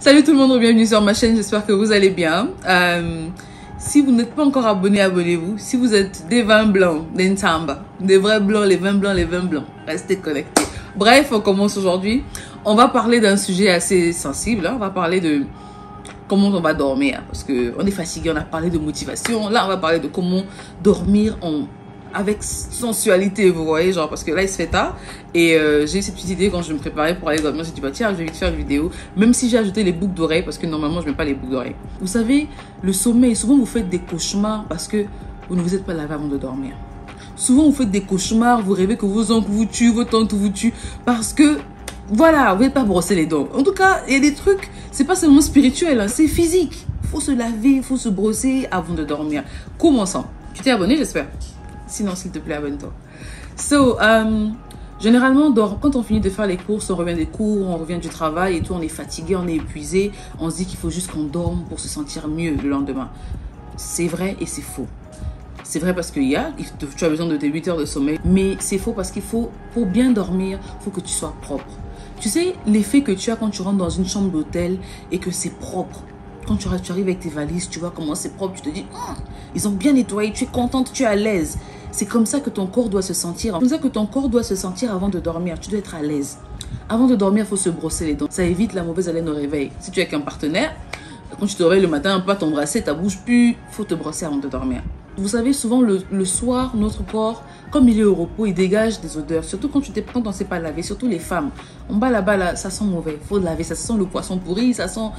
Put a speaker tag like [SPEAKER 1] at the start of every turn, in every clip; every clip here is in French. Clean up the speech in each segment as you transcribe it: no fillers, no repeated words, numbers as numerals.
[SPEAKER 1] Salut tout le monde, bienvenue sur ma chaîne, j'espère que vous allez bien. Si vous n'êtes pas encore abonné, abonnez-vous. Si vous êtes des vins blancs, des ntamba, des vrais blancs, les vins blancs, restez connectés. Bref, on commence aujourd'hui. On va parler d'un sujet assez sensible, hein. On va parler de comment on va dormir, parce qu'on est fatigué, on a parlé de motivation. Là, on va parler de comment dormir avec sensualité, vous voyez, genre, parce que là, il se fait tard. Et j'ai eu cette petite idée quand je me préparais pour aller dormir. J'ai dit, bah tiens, je vais vite faire une vidéo. Même si j'ai ajouté les boucles d'oreilles, parce que normalement, je mets pas les boucles d'oreilles. Vous savez, le sommeil, souvent, vous faites des cauchemars parce que vous ne vous êtes pas lavé avant de dormir. Souvent, vous faites des cauchemars, vous rêvez que vos oncles vous tuent, vos tantes vous tuent, parce que, voilà, vous n'êtes pas brossé les dents. En tout cas, il y a des trucs, c'est pas seulement spirituel, hein, c'est physique. Il faut se laver, il faut se brosser avant de dormir. Commençons. Tu t'es abonné, j'espère? Sinon, s'il te plaît, abonne-toi. Généralement, quand on finit de faire les courses, on revient des cours, on revient du travail et tout, on est fatigué, on est épuisé. On se dit qu'il faut juste qu'on dorme pour se sentir mieux le lendemain. C'est vrai et c'est faux. C'est vrai parce que tu as besoin de tes 8 heures de sommeil, mais c'est faux parce pour bien dormir, il faut que tu sois propre. Tu sais, l'effet que tu as quand tu rentres dans une chambre d'hôtel et que c'est propre. Quand tu arrives avec tes valises, tu vois comment c'est propre, tu te dis, ils ont bien nettoyé, tu es contente, tu es à l'aise. C'est comme ça que ton corps doit se sentir. C'est comme ça que ton corps doit se sentir avant de dormir. Tu dois être à l'aise. Avant de dormir, il faut se brosser les dents. Ça évite la mauvaise haleine au réveil. Si tu es avec un partenaire, quand tu te réveilles le matin, pas t'embrasser, ta bouche pue, il faut te brosser avant de dormir. Vous savez, souvent le soir, notre corps, comme il est au repos, il dégage des odeurs. Surtout quand on ne s'est pas lavé, surtout les femmes. En bas là-bas, là, ça sent mauvais. Il faut laver, ça sent le poisson pourri, ça sent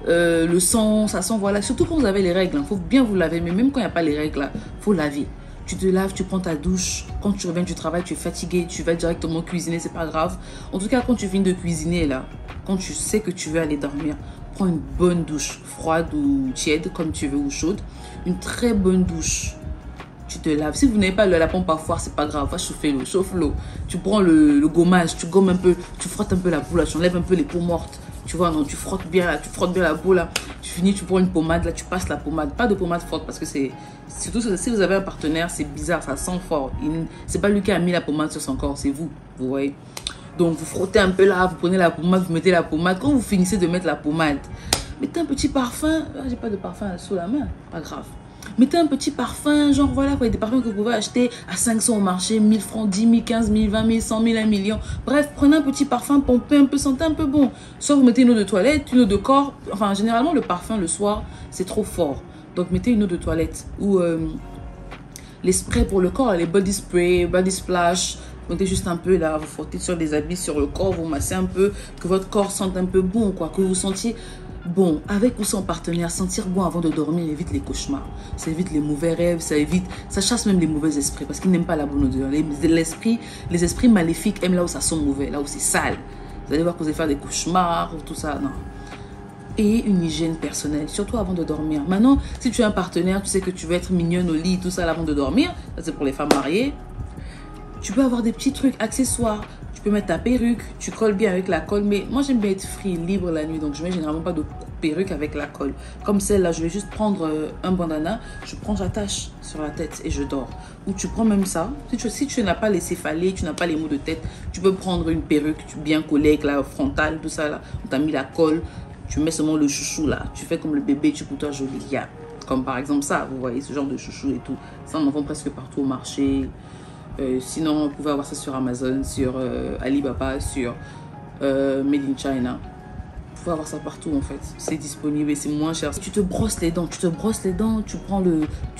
[SPEAKER 1] le sang, ça sent, voilà. Surtout quand vous avez les règles, il faut bien vous laver. Mais même quand il n'y a pas les règles, il faut laver. Tu te laves, tu prends ta douche. Quand tu reviens du travail, tu es fatigué, tu vas directement cuisiner, c'est pas grave. En tout cas, quand tu finis de cuisiner, là, quand tu sais que tu veux aller dormir, prends une bonne douche, froide ou tiède, comme tu veux, ou chaude. Une très bonne douche. Tu te laves. Si vous n'avez pas la pompe à foire, c'est pas grave. Va chauffer l'eau, chauffe l'eau. Tu prends le gommage, tu gommes un peu, tu frottes un peu la peau, là, tu enlèves un peu les peaux mortes. Tu vois, non, tu frottes bien là, tu frottes bien la peau là. Tu finis, tu prends une pommade là, tu passes la pommade. Pas de pommade forte parce que c'est. Surtout si vous avez un partenaire, c'est bizarre, ça sent fort. C'est pas lui qui a mis la pommade sur son corps, c'est vous. Vous voyez. Donc vous frottez un peu là, vous prenez la pommade, vous mettez la pommade. Quand vous finissez de mettre la pommade, mettez un petit parfum. J'ai pas de parfum sous la main, pas grave. Mettez un petit parfum, genre voilà, quoi, des parfums que vous pouvez acheter à 500 au marché, 1000 francs, 10 000, 15 000, 20 000, 100 000, 1 million. Bref, prenez un petit parfum, pompez un peu, sentez un peu bon. Soit vous mettez une eau de toilette, une eau de corps. Enfin, généralement, le parfum, le soir, c'est trop fort. Donc, mettez une eau de toilette. Ou les sprays pour le corps, les body spray, body splash. Mettez juste un peu là, vous frottez sur des habits, sur le corps, vous massez un peu, que votre corps sente un peu bon, quoi, que vous sentiez... Bon, avec ou sans partenaire, sentir bon avant de dormir évite les cauchemars. Ça évite les mauvais rêves, ça chasse même les mauvais esprits parce qu'ils n'aiment pas la bonne odeur. Les esprits maléfiques aiment là où ça sent mauvais, là où c'est sale. Vous allez voir que vous allez faire des cauchemars, tout ça, non. Et une hygiène personnelle, surtout avant de dormir. Maintenant, si tu as un partenaire, tu sais que tu veux être mignonne au lit, tout ça avant de dormir, ça c'est pour les femmes mariées. Tu peux avoir des petits trucs, accessoires. Tu peux mettre ta perruque, tu colles bien avec la colle. Mais moi, j'aime bien être free, libre la nuit. Donc, je mets généralement pas de perruque avec la colle. Comme celle-là, je vais juste prendre un bandana. j'attache sur la tête et je dors. Ou tu prends même ça. Si tu n'as pas les céphalées, tu n'as pas les maux de tête, tu peux prendre une perruque bien collée avec la frontale, tout ça là. On t'a mis la colle. Tu mets seulement le chouchou là. Tu fais comme le bébé, tu pour toi joli. Comme par exemple ça, vous voyez, ce genre de chouchou et tout. Ça, on en vend presque partout au marché. Sinon, vous pouvez avoir ça sur Amazon, sur Alibaba, sur Made in China. Vous pouvez avoir ça partout en fait. C'est disponible et c'est moins cher. Tu te brosses les dents, tu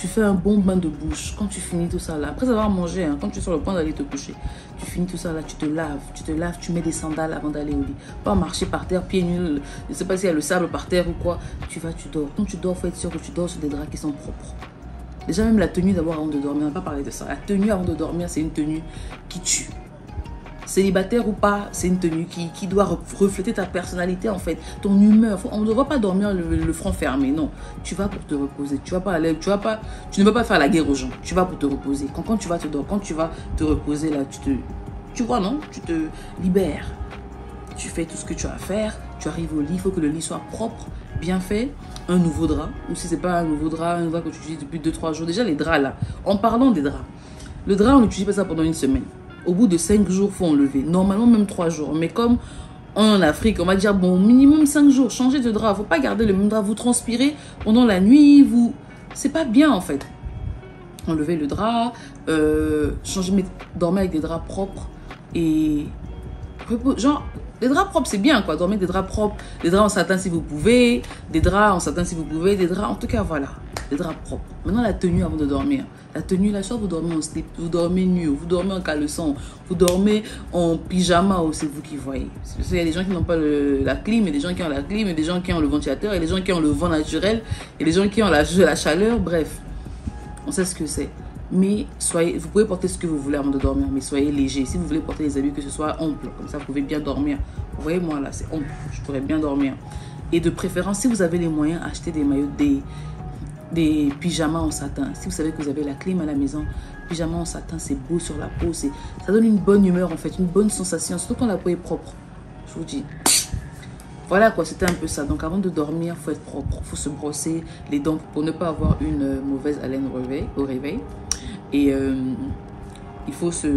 [SPEAKER 1] fais un bon bain de bouche. Quand tu finis tout ça là, après avoir mangé, hein, quand tu es sur le point d'aller te coucher, tu finis tout ça là, tu te laves, tu mets des sandales avant d'aller au lit. Pas marcher par terre, pieds nus, je sais pas s'il y a le sable par terre ou quoi. Tu dors. Quand tu dors, il faut être sûr que tu dors sur des draps qui sont propres. Déjà, même la tenue d'abord avant de dormir, on n'a pas parlé de ça. La tenue avant de dormir, c'est une tenue qui tue. Célibataire ou pas, c'est une tenue qui doit refléter ta personnalité, en fait, ton humeur. On ne doit pas dormir le front fermé, non. Tu vas pour te reposer. Tu ne vas pas faire la guerre aux gens. Tu vas pour te reposer. Quand tu vas te reposer, là, tu vois, non? Tu te libères. Tu fais tout ce que tu as à faire. Tu arrives au lit, il faut que le lit soit propre, bien fait. Un nouveau drap, ou si c'est pas un nouveau drap, un drap que tu utilises depuis 2-3 jours. Déjà, les draps là, en parlant des draps, le drap, on n'utilise pas ça pendant une semaine. Au bout de 5 jours, il faut enlever. Normalement, même 3 jours. Mais comme en Afrique, on va dire, bon, minimum 5 jours, changez de drap. Faut pas garder le même drap. Vous transpirez pendant la nuit, vous... C'est pas bien, en fait. Enlevez le drap, dormez avec des draps propres et... Genre, les draps propres, c'est bien, quoi. Dormez des draps propres, des draps en satin si vous pouvez, des draps en satin si vous pouvez, des draps... En tout cas, voilà, des draps propres. Maintenant, la tenue avant de dormir. La tenue, là, soit vous dormez en slip, vous dormez nu, vous dormez en caleçon, vous dormez en pyjama, c'est vous qui voyez. Il y a des gens qui n'ont pas la clim, il y a des gens qui ont la clim, il y a des gens qui ont le ventilateur, il y a des gens qui ont le vent naturel, il y a des gens qui ont la chaleur, bref. On sait ce que c'est. Mais vous pouvez porter ce que vous voulez avant de dormir, mais soyez léger. Si vous voulez porter des habits, que ce soit ample, comme ça vous pouvez bien dormir. Vous voyez, moi là, c'est ample, je pourrais bien dormir. Et de préférence, si vous avez les moyens, achetez des maillots, des pyjamas en satin. Si vous savez que vous avez la clim à la maison, pyjama en satin, c'est beau sur la peau, ça donne une bonne humeur en fait, une bonne sensation, surtout quand la peau est propre. Je vous dis. Voilà quoi, c'était un peu ça. Donc avant de dormir, il faut être propre, il faut se brosser les dents pour ne pas avoir une mauvaise haleine au réveil. Et il faut se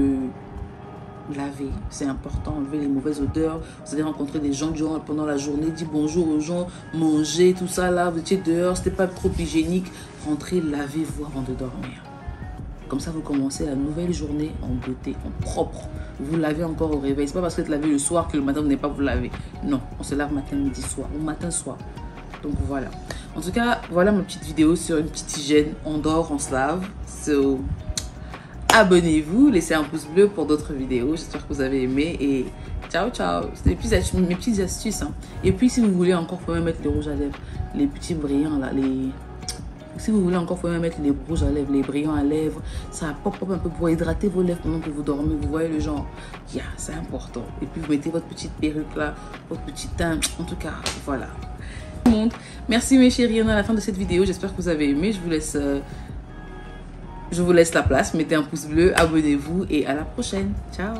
[SPEAKER 1] laver, c'est important, enlever les mauvaises odeurs. Vous allez rencontrer des gens pendant la journée, dire bonjour aux gens, manger, tout ça là, vous étiez dehors, c'était pas trop hygiénique. Rentrez, lavez-vous avant de dormir. Comme ça, vous commencez la nouvelle journée en beauté, en propre. Vous lavez encore au réveil. C'est pas parce que vous lavez le soir que le matin, vous n'allez pas vous laver. Non, on se lave matin, midi, soir. Ou matin, soir. Donc voilà. En tout cas, voilà ma petite vidéo sur une petite hygiène. On dort, on se lave. So, abonnez-vous, laissez un pouce bleu pour d'autres vidéos. J'espère que vous avez aimé. Et ciao, ciao. C'était mes petites astuces. Hein. Et puis, si vous voulez encore, vous pouvez mettre les rouges à lèvres. Les petits brillants là, Si vous voulez encore, vous pouvez mettre les rouges à lèvres, les brillants à lèvres. Ça pop un peu pour hydrater vos lèvres pendant que vous dormez. Vous voyez le genre. Yeah, c'est important. Et puis, vous mettez votre petite perruque là, votre petit teint. En tout cas, voilà. Merci mes chéris, on est à la fin de cette vidéo. J'espère que vous avez aimé. Je vous laisse la place. Mettez un pouce bleu, abonnez-vous et à la prochaine. Ciao.